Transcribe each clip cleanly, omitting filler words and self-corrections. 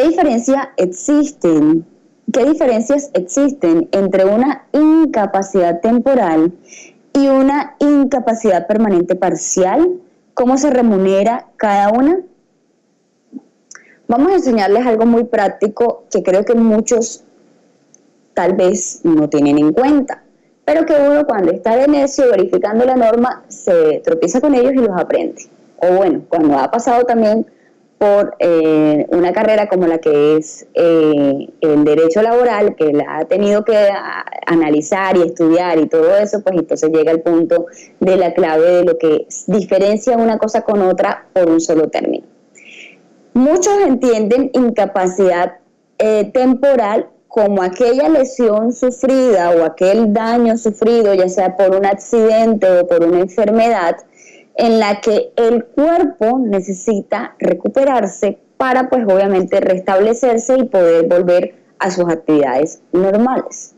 ¿Qué diferencias existen entre una incapacidad temporal y una incapacidad permanente parcial? ¿Cómo se remunera cada una? Vamos a enseñarles algo muy práctico que creo que muchos tal vez no tienen en cuenta, pero que uno cuando está de necio verificando la norma se tropieza con ellos y los aprende. O bueno, cuando ha pasado también por una carrera como la que es el derecho laboral, que la ha tenido que analizar y estudiar y todo eso, pues entonces llega el punto de la clave de lo que diferencia una cosa con otra por un solo término. Muchos entienden incapacidad temporal como aquella lesión sufrida o aquel daño sufrido, ya sea por un accidente o por una enfermedad, en la que el cuerpo necesita recuperarse para, pues obviamente, restablecerse y poder volver a sus actividades normales.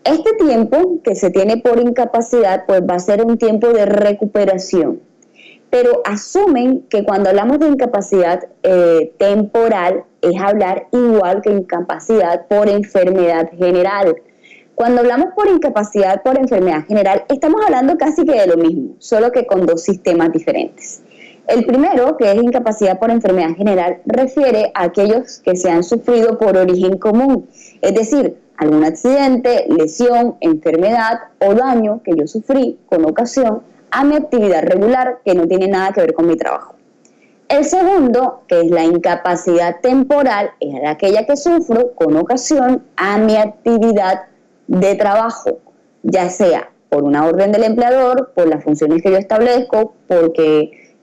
Este tiempo que se tiene por incapacidad, pues va a ser un tiempo de recuperación. Pero asumen que cuando hablamos de incapacidad temporal es hablar igual que incapacidad por enfermedad general. Cuando hablamos por incapacidad por enfermedad general, estamos hablando casi que de lo mismo, solo que con dos sistemas diferentes. El primero, que es incapacidad por enfermedad general, refiere a aquellos que se han sufrido por origen común, es decir, algún accidente, lesión, enfermedad o daño que yo sufrí con ocasión a mi actividad regular que no tiene nada que ver con mi trabajo. El segundo, que es la incapacidad temporal, es aquella que sufro con ocasión a mi actividad de trabajo, ya sea por una orden del empleador, por las funciones que yo establezco, porque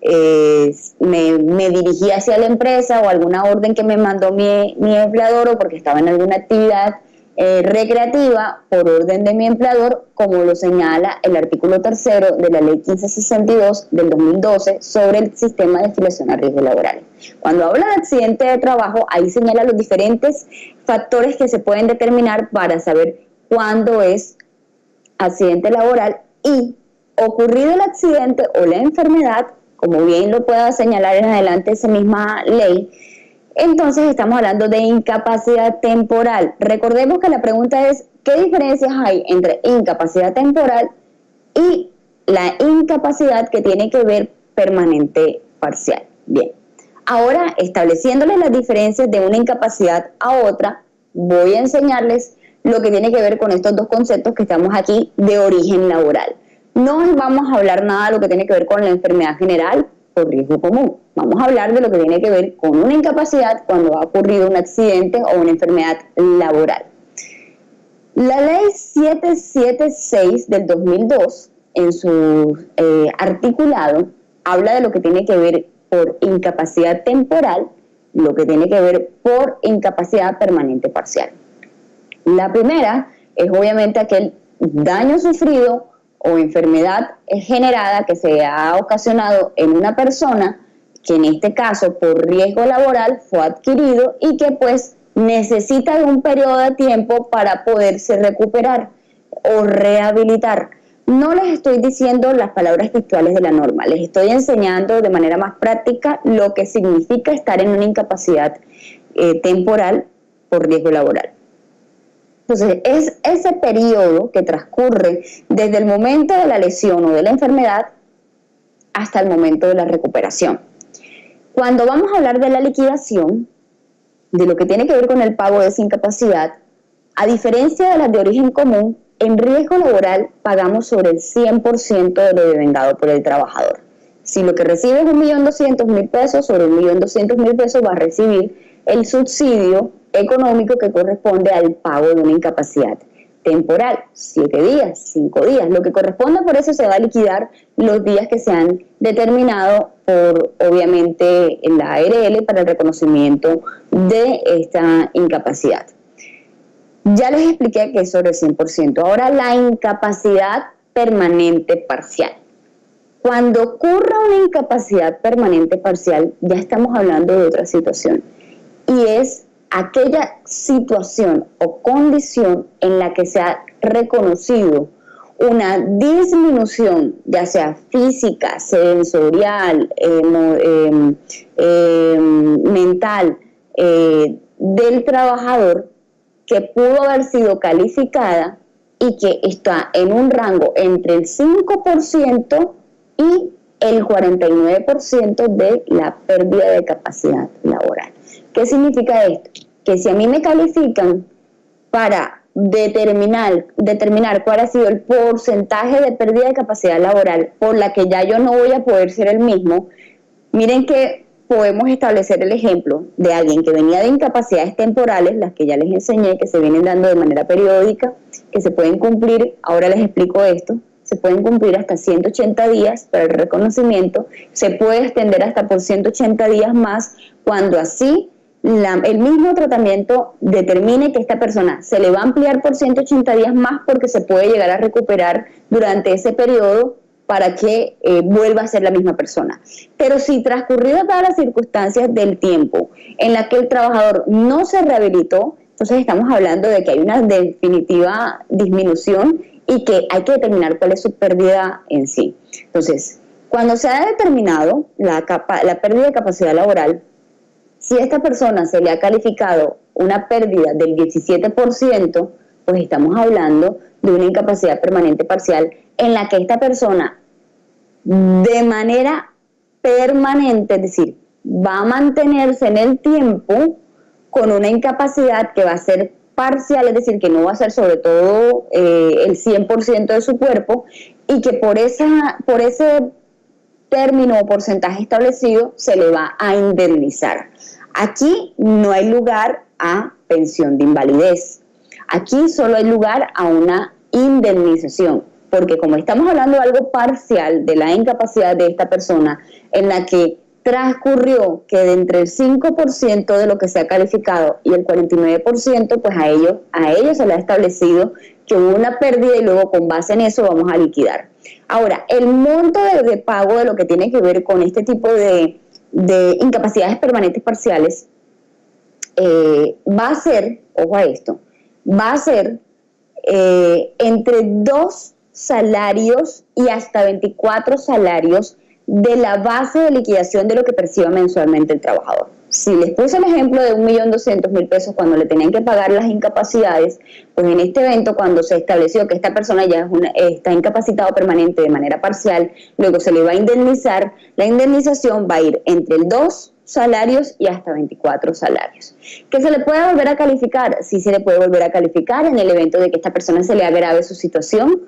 me dirigí hacia la empresa o alguna orden que me mandó mi empleador o porque estaba en alguna actividad recreativa por orden de mi empleador, como lo señala el artículo 3º de la ley 1562 del 2012 sobre el sistema de afiliación a riesgo laboral. Cuando habla de accidente de trabajo, ahí señala los diferentes factores que se pueden determinar para saber cuándo es accidente laboral y, ocurrido el accidente o la enfermedad, como bien lo pueda señalar en adelante esa misma ley, entonces estamos hablando de incapacidad temporal. Recordemos que la pregunta es, ¿qué diferencias hay entre incapacidad temporal y la incapacidad que tiene que ver permanente parcial? Bien, ahora estableciéndoles las diferencias de una incapacidad a otra, voy a enseñarles lo que tiene que ver con estos dos conceptos que estamos aquí de origen laboral. No vamos a hablar nada de lo que tiene que ver con la enfermedad general por riesgo común. Vamos a hablar de lo que tiene que ver con una incapacidad cuando ha ocurrido un accidente o una enfermedad laboral. La ley 776 del 2002, en su articulado, habla de lo que tiene que ver por incapacidad temporal, lo que tiene que ver por incapacidad permanente parcial. La primera es obviamente aquel daño sufrido o enfermedad generada que se ha ocasionado en una persona que en este caso por riesgo laboral fue adquirido y que pues necesita de un periodo de tiempo para poderse recuperar o rehabilitar. No les estoy diciendo las palabras textuales de la norma, les estoy enseñando de manera más práctica lo que significa estar en una incapacidad temporal por riesgo laboral. Entonces, es ese periodo que transcurre desde el momento de la lesión o de la enfermedad hasta el momento de la recuperación. Cuando vamos a hablar de la liquidación, de lo que tiene que ver con el pago de esa incapacidad, a diferencia de las de origen común, en riesgo laboral pagamos sobre el 100% de lo devengado por el trabajador. Si lo que recibe es 1.200.000 pesos, sobre 1.200.000 pesos va a recibir el subsidio económico que corresponde al pago de una incapacidad temporal, 7 días, 5 días, lo que corresponde. Por eso se va a liquidar los días que se han determinado por, obviamente, la ARL para el reconocimiento de esta incapacidad. Ya les expliqué que es sobre el 100%. Ahora la incapacidad permanente parcial. Cuando ocurra una incapacidad permanente parcial, ya estamos hablando de otra situación, y es aquella situación o condición en la que se ha reconocido una disminución, ya sea física, sensorial, mental, del trabajador que pudo haber sido calificada y que está en un rango entre el 5% y el 49% de la pérdida de capacidad laboral. ¿Qué significa esto? Que si a mí me califican para determinar cuál ha sido el porcentaje de pérdida de capacidad laboral por la que ya yo no voy a poder ser el mismo, miren que podemos establecer el ejemplo de alguien que venía de incapacidades temporales, las que ya les enseñé, que se vienen dando de manera periódica, que se pueden cumplir, ahora les explico esto, se pueden cumplir hasta 180 días para el reconocimiento, se puede extender hasta por 180 días más cuando así el mismo tratamiento determine que esta persona se le va a ampliar por 180 días más porque se puede llegar a recuperar durante ese periodo para que vuelva a ser la misma persona. Pero si transcurridas todas las circunstancias del tiempo en la que el trabajador no se rehabilitó, entonces estamos hablando de que hay una definitiva disminución y que hay que determinar cuál es su pérdida en sí. Entonces, cuando se ha determinado la pérdida de capacidad laboral, si a esta persona se le ha calificado una pérdida del 17%, pues estamos hablando de una incapacidad permanente parcial en la que esta persona de manera permanente, es decir, va a mantenerse en el tiempo con una incapacidad que va a ser parcial, es decir, que no va a ser sobre todo el 100% de su cuerpo y que por ese término o porcentaje establecido se le va a indemnizar. Aquí no hay lugar a pensión de invalidez. Aquí solo hay lugar a una indemnización, porque como estamos hablando de algo parcial de la incapacidad de esta persona, en la que transcurrió que de entre el 5% de lo que se ha calificado y el 49%, pues a ellos se le ha establecido que hubo una pérdida y luego con base en eso vamos a liquidar. Ahora, el monto de pago de lo que tiene que ver con este tipo de incapacidades permanentes parciales va a ser, ojo a esto, va a ser entre 2 salarios y hasta 24 salarios de la base de liquidación de lo que perciba mensualmente el trabajador. Si les puse el ejemplo de 1.200.000 pesos cuando le tenían que pagar las incapacidades, pues en este evento, cuando se estableció que esta persona ya está incapacitado permanente de manera parcial, luego se le va a indemnizar, la indemnización va a ir entre el 2 salarios y hasta 24 salarios. ¿Que se le puede volver a calificar? Sí, se le puede volver a calificar en el evento de que esta persona se le agrave su situación,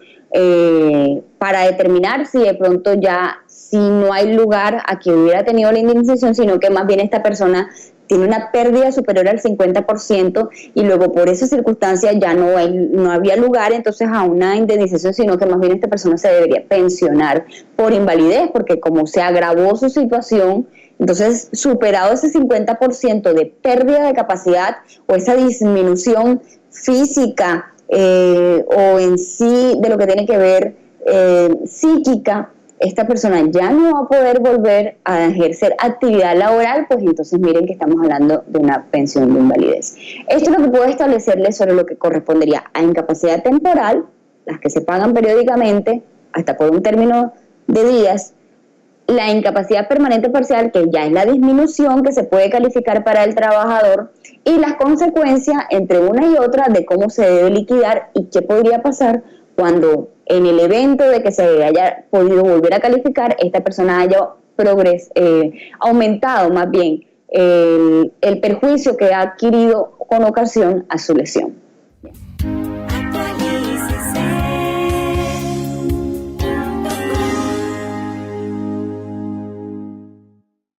para determinar si de pronto ya, si no hay lugar a que hubiera tenido la indemnización, sino que más bien esta persona tiene una pérdida superior al 50% y luego por esa circunstancia ya no había lugar entonces a una indemnización, sino que más bien esta persona se debería pensionar por invalidez, porque como se agravó su situación, entonces superado ese 50% de pérdida de capacidad o esa disminución física o en sí de lo que tiene que ver psíquica, esta persona ya no va a poder volver a ejercer actividad laboral, pues entonces miren que estamos hablando de una pensión de invalidez. Esto es lo que puedo establecerles sobre lo que correspondería a incapacidad temporal, las que se pagan periódicamente, hasta por un término de días, la incapacidad permanente parcial, que ya es la disminución que se puede calificar para el trabajador, y las consecuencias entre una y otra de cómo se debe liquidar y qué podría pasar cuando en el evento de que se haya podido volver a calificar, esta persona haya aumentado más bien el perjuicio que ha adquirido con ocasión a su lesión.